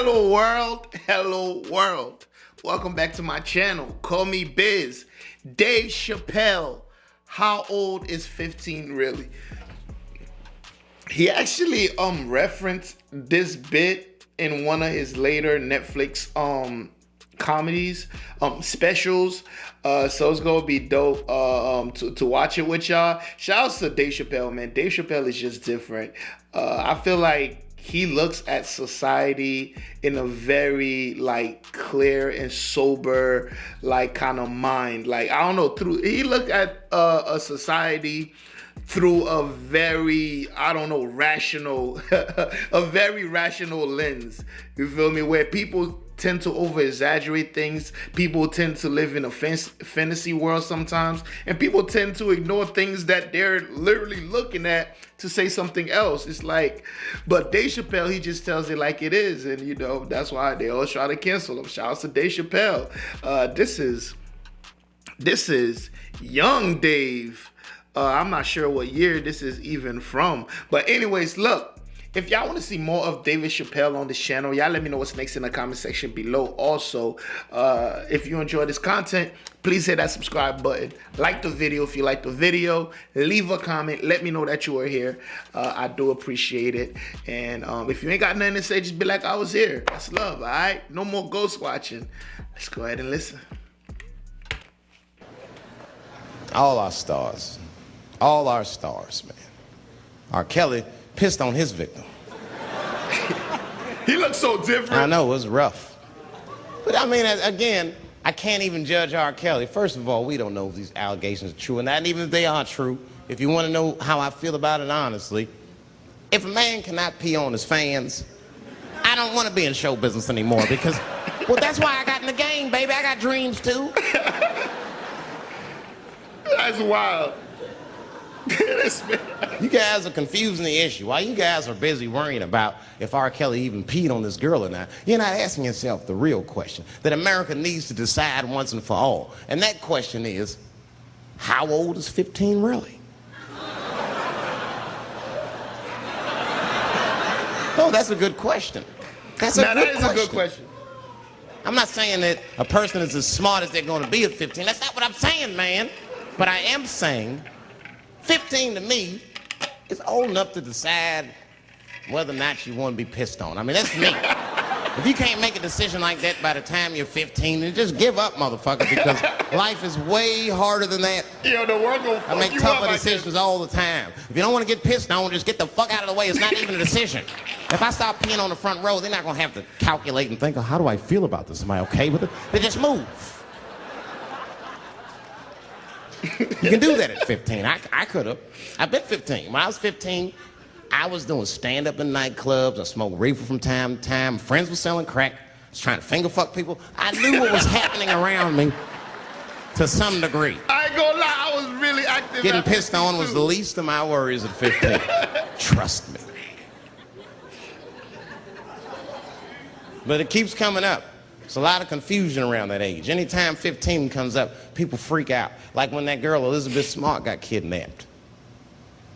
Hello world, hello world. Welcome back to my channel. Call me Biz. Dave Chappelle. How old is 15 really? He actually referenced this bit in one of his later Netflix comedies, specials. So it's gonna be dope to watch it with y'all. Shout out to Dave Chappelle, man. Dave Chappelle is just different. I feel like he looks at society in a very like clear and sober like kind of mind. Like I don't know, he looked at a society through a very, I don't know, rational, a very rational lens. You feel me? Where people tend to over-exaggerate things. People tend to live in a fantasy world sometimes. And people tend to ignore things that they're literally looking at to say something else. It's like, but Dave Chappelle, he just tells it like it is. And, you know, that's why they always try to cancel him. Shout out to Dave Chappelle. This is young Dave. I'm not sure what year this is even from. But anyways, look. If y'all want to see more of David Chappelle on this channel, y'all let me know what's next in the comment section below. Also, if you enjoy this content, please hit that subscribe button. Like the video if you like the video. Leave a comment. Let me know that you are here. I do appreciate it. And if you ain't got nothing to say, just be like, I was here. That's love, all right? No more ghost watching. Let's go ahead and listen. All our stars, man. R. Kelly pissed on his victim. He looks so different. I know, it was rough. But I mean, again, I can't even judge R. Kelly. First of all, we don't know if these allegations are true, and even if they are true, if you want to know how I feel about it honestly, if a man cannot pee on his fans, I don't want to be in show business anymore because, well, that's why I got in the game, baby. I got dreams too. That's wild. You guys are confusing the issue. While you guys are busy worrying about if R. Kelly even peed on this girl or not, you're not asking yourself the real question that America needs to decide once and for all. And that question is, how old is 15 really? Oh, that's a good question. That is a good question. I'm not saying that a person is as smart as they're going to be at 15. That's not what I'm saying, man. But I am saying 15 to me is old enough to decide whether or not you want to be pissed on. I mean, that's me. If you can't make a decision like that by the time you're 15, then just give up, motherfucker, because life is way harder than that. Yo, the world gonna fuck I make you tougher up decisions all the time. If you don't want to get pissed on, just get the fuck out of the way. It's not even a decision. If I start peeing on the front row, they're not going to have to calculate and think, oh, how do I feel about this? Am I okay with it? They just move. You can do that at 15. I could have. I've been 15. When I was 15, I was doing stand-up in nightclubs. I smoked reefer from time to time. Friends were selling crack. I was trying to finger fuck people. I knew what was happening around me to some degree. I ain't gonna lie, I was really active. Getting pissed on was the least of my worries at 15. Trust me. But it keeps coming up. There's a lot of confusion around that age. Anytime 15 comes up, people freak out. Like when that girl, Elizabeth Smart, got kidnapped.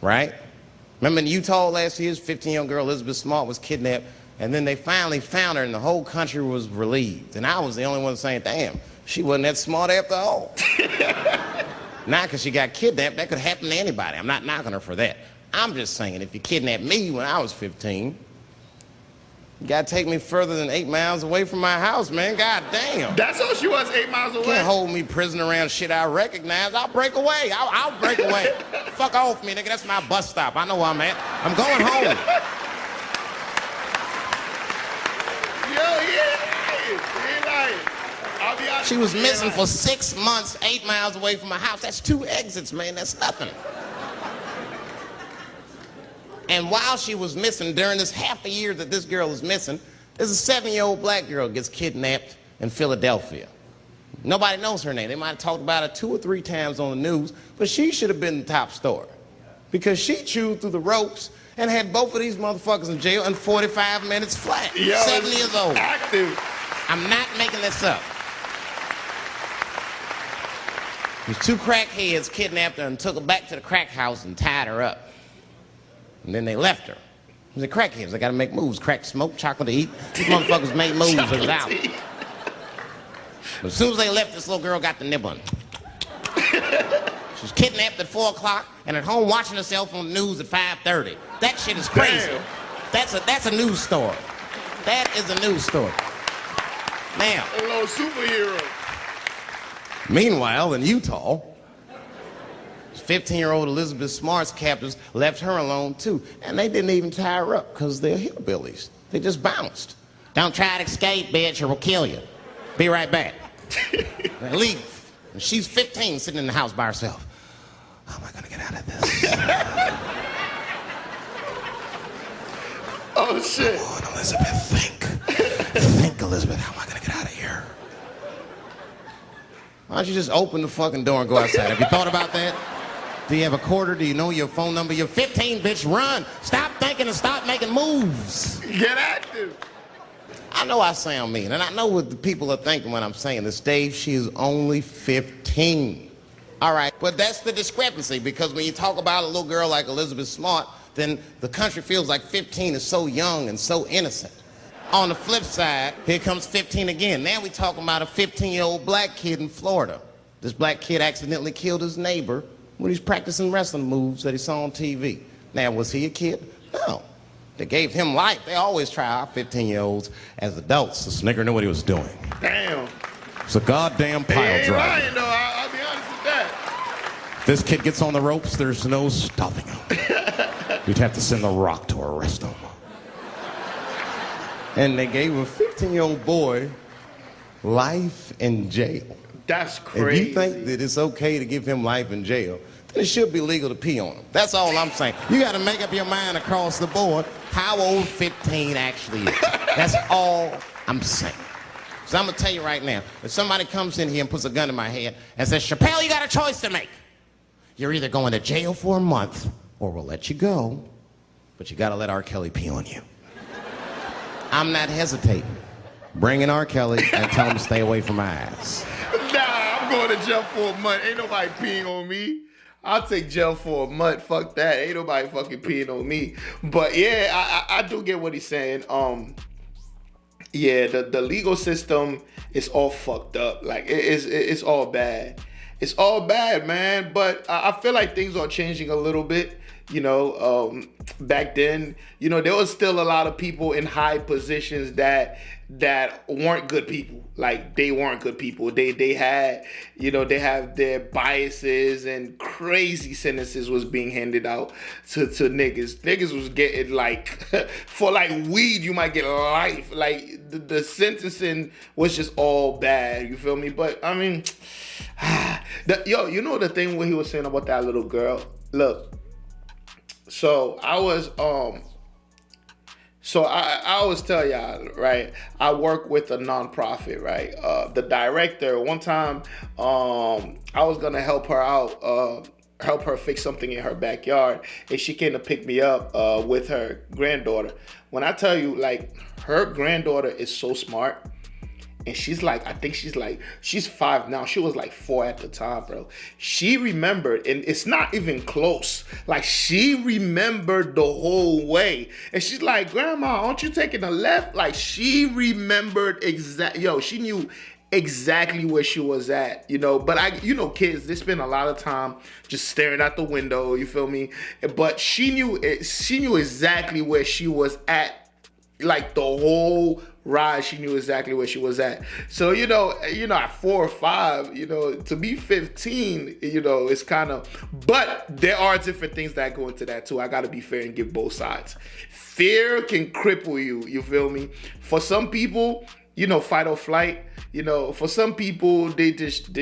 Right? Remember in Utah last year, 15-year-old girl Elizabeth Smart was kidnapped, and then they finally found her, and the whole country was relieved. And I was the only one saying, damn, she wasn't that smart after all. Not because she got kidnapped. That could happen to anybody. I'm not knocking her for that. I'm just saying, if you kidnapped me when I was 15, you gotta take me further than 8 miles away from my house, man. God damn. That's all she was, 8 miles away. Can't hold me prisoner around shit I recognize. I'll break away. I'll break away. Fuck off me, nigga. That's my bus stop. I know where I'm at. I'm going home. She was missing for 6 months, 8 miles away from my house. That's 2 exits, man. That's nothing. And while she was missing, during this half a year that this girl is missing, there's a 7-year-old black girl gets kidnapped in Philadelphia. Nobody knows her name. They might have talked about her 2 or 3 times on the news, but she should have been the top story because she chewed through the ropes and had both of these motherfuckers in jail in 45 minutes flat. Yo, 7 years old. Active. I'm not making this up. These 2 crackheads kidnapped her and took her back to the crack house and tied her up. And then they left her. They're crackheads. They gotta make moves. Crack, smoke, chocolate to eat. These motherfuckers make moves and it's out. But as soon as they left, this little girl got the nibbling. She was kidnapped at 4 o'clock and at home watching herself on the news at 5:30. That shit is crazy. Damn. That's a news story. That is a news story. Now. A little superhero. Meanwhile, in Utah, 15-year-old Elizabeth Smart's captors left her alone too. And they didn't even tie her up because they're hillbillies. They just bounced. Don't try to escape, bitch, or we'll kill you. Be right back. They leave. And she's 15 sitting in the house by herself. How am I gonna get out of this? Oh shit. Come on, Elizabeth, think. Think, Elizabeth, how am I gonna get out of here? Why don't you just open the fucking door and go outside? Have you thought about that? Do you have a quarter? Do you know your phone number? You're 15, bitch, run. Stop thinking and stop making moves. Get active. I know I sound mean, and I know what the people are thinking when I'm saying this. Dave, she is only 15. All right, but that's the discrepancy, because when you talk about a little girl like Elizabeth Smart, then the country feels like 15 is so young and so innocent. On the flip side, here comes 15 again. Now we're talking about a 15-year-old black kid in Florida. This black kid accidentally killed his neighbor when he's practicing wrestling moves that he saw on TV. Now, was he a kid? No. They gave him life. They always try our 15-year-olds as adults. This nigger knew what he was doing. Damn. It's a goddamn pile driver. Lying, though. I'll be honest with that. This kid gets on the ropes, there's no stopping him. You'd have to send The Rock to arrest him. And they gave a 15-year-old boy life in jail. That's crazy. If you think that it's okay to give him life in jail, then it should be legal to pee on him. That's all I'm saying. You got to make up your mind across the board how old 15 actually is. That's all I'm saying. So I'm going to tell you right now, if somebody comes in here and puts a gun in my head and says, Chappelle, you got a choice to make. You're either going to jail for a month or we'll let you go, but you got to let R. Kelly pee on you. I'm not hesitating. Bring in R. Kelly and tell him to stay away from my ass. Nah, I'm going to jail for a month. Ain't nobody peeing on me. I'll take jail for a month. Fuck that. Ain't nobody fucking peeing on me. But yeah, I do get what he's saying. Yeah, the legal system is all fucked up. Like it's all bad. It's all bad, man. But I feel like things are changing a little bit. You know, back then, you know, there was still a lot of people in high positions that weren't good people. Like, they weren't good people. They had, you know, they have their biases, and crazy sentences was being handed out to niggas. Niggas was getting, like, for like weed, you might get life. Like, the sentencing was just all bad. You feel me? But I mean, you know the thing what he was saying about that little girl? Look. So I always tell y'all, right? I work with a nonprofit, right? The director, one time, I was gonna help her out, help her fix something in her backyard, and she came to pick me up with her granddaughter. When I tell you, like, her granddaughter is so smart. And she's like, I think she's 5 now. She was like 4 at the time, bro. She remembered, and it's not even close. Like, she remembered the whole way. And she's like, Grandma, aren't you taking a left? Like, she remembered she knew exactly where she was at, you know. But kids, they spend a lot of time just staring out the window, you feel me? But she knew exactly where she was at, like the whole ride. She knew exactly where she was at. So, you know, at 4 or 5, you know, to be 15, you know, it's kind of, but there are different things that go into that too. I got to be fair and give both sides. Fear can cripple you feel me? For some people, you know, fight or flight, you know, for some people, they just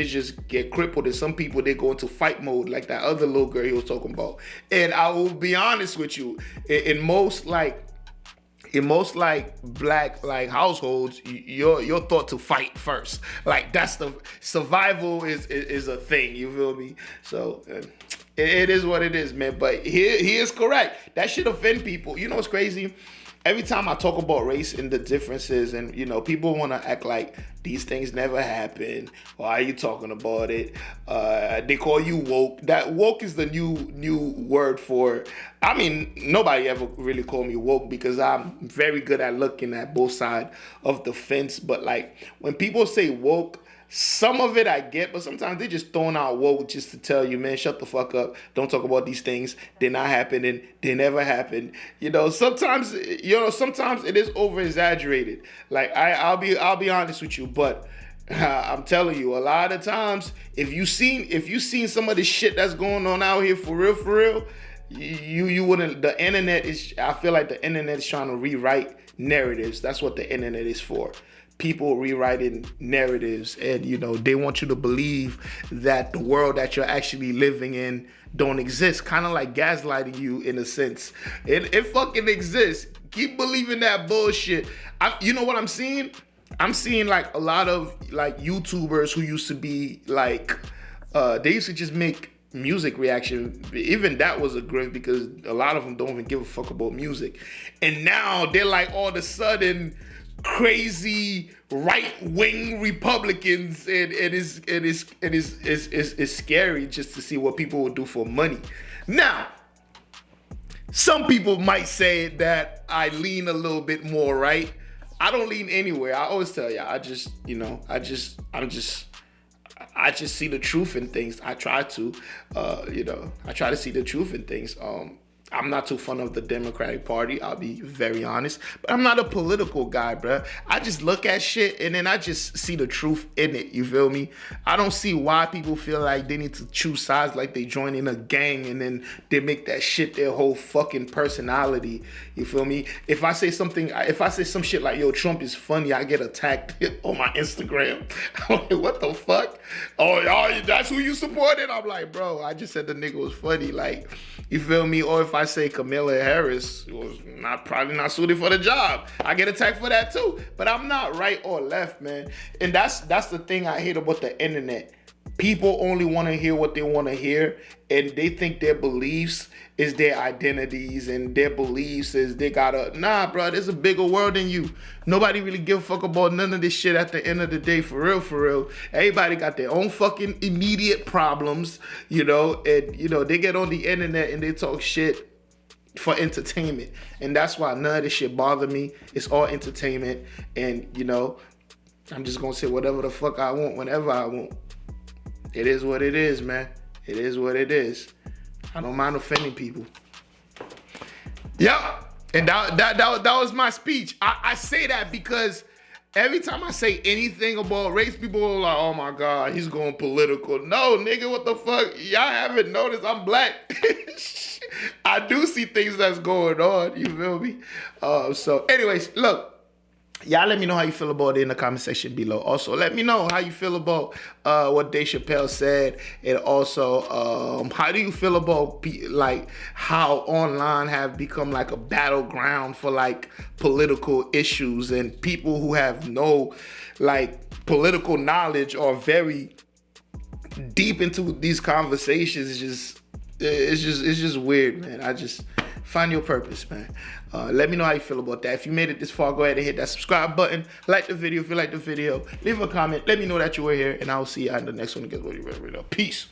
get crippled, and some people, they go into fight mode, like that other little girl he was talking about. And I will be honest with you, in most black like households, you're thought to fight first. Like, that's the survival is a thing. You feel me? So it is what it is, man. But he is correct. That should offend people. You know what's crazy? Every time I talk about race and the differences, and you know, people want to act like these things never happen. Why are you talking about it? They call you woke. That woke is the new word for. I mean, nobody ever really called me woke because I'm very good at looking at both sides of the fence. But like when people say woke, some of it I get, but sometimes they just throwing out woke just to tell you, man, shut the fuck up. Don't talk about these things. They're not happening. They never happened. Sometimes it is over exaggerated. Like I'll be honest with you, but I'm telling you, a lot of times, if you seen some of the shit that's going on out here for real, you wouldn't. The internet is. I feel like the internet is trying to rewrite narratives. That's what the internet is for. People rewriting narratives, and they want you to believe that the world that you're actually living in don't exist. Kind of like gaslighting you in a sense. It fucking exists. Keep believing that bullshit. You know what I'm seeing? I'm seeing like a lot of like YouTubers who used to be like, they used to just make music reaction. Even that was a grift because a lot of them don't even give a fuck about music. And now they're like all of a sudden crazy right-wing Republicans, and it's scary just to see what people will do for money. Now, some people might say that I lean a little bit more right. I don't lean anywhere. I always tell you, I just see the truth in things. I try to, I try to see the truth in things. I'm not too fond of the Democratic Party, I'll be very honest. But I'm not a political guy, bruh. I just look at shit and then I just see the truth in it, you feel me? I don't see why people feel like they need to choose sides like they join in a gang and then they make that shit their whole fucking personality, you feel me? If I say some shit like, yo, Trump is funny, I get attacked on my Instagram. I'm like, what the fuck? Oh, that's who you supported? I'm like, bro, I just said the nigga was funny, like, you feel me? Or if I say Kamala Harris was probably not suited for the job, I get attacked for that too. But I'm not right or left, man. And that's the thing I hate about the internet. People only want to hear what they want to hear, and they think their beliefs is their identities, and their beliefs is they gotta. Nah, bro, there's a bigger world than you. Nobody really give a fuck about none of this shit at the end of the day, for real. Everybody got their own fucking immediate problems, and they get on the internet and they talk shit for entertainment, and that's why none of this shit bother me. It's all entertainment, and I'm just gonna say whatever the fuck I want whenever I want. It is what it is, man. It is what it is. I don't mind offending people. Yeah, and that was my speech. I say that because every time I say anything about race, people are like, oh my God, he's going political. No, nigga, what the fuck? Y'all haven't noticed I'm black. I do see things that's going on, you feel me? So anyways, look. Y'all let me know how you feel about it in the comment section below. Also, let me know how you feel about what Dave Chappelle said. And also, how do you feel about like how online have become like a battleground for like political issues, and people who have no like political knowledge or very deep into these conversations. It's just weird, man. I just find your purpose, man. Let me know how you feel about that. If you made it this far, go ahead and hit that subscribe button. Like the video if you like the video. Leave a comment. Let me know that you were here, and I'll see you in the next one. Peace.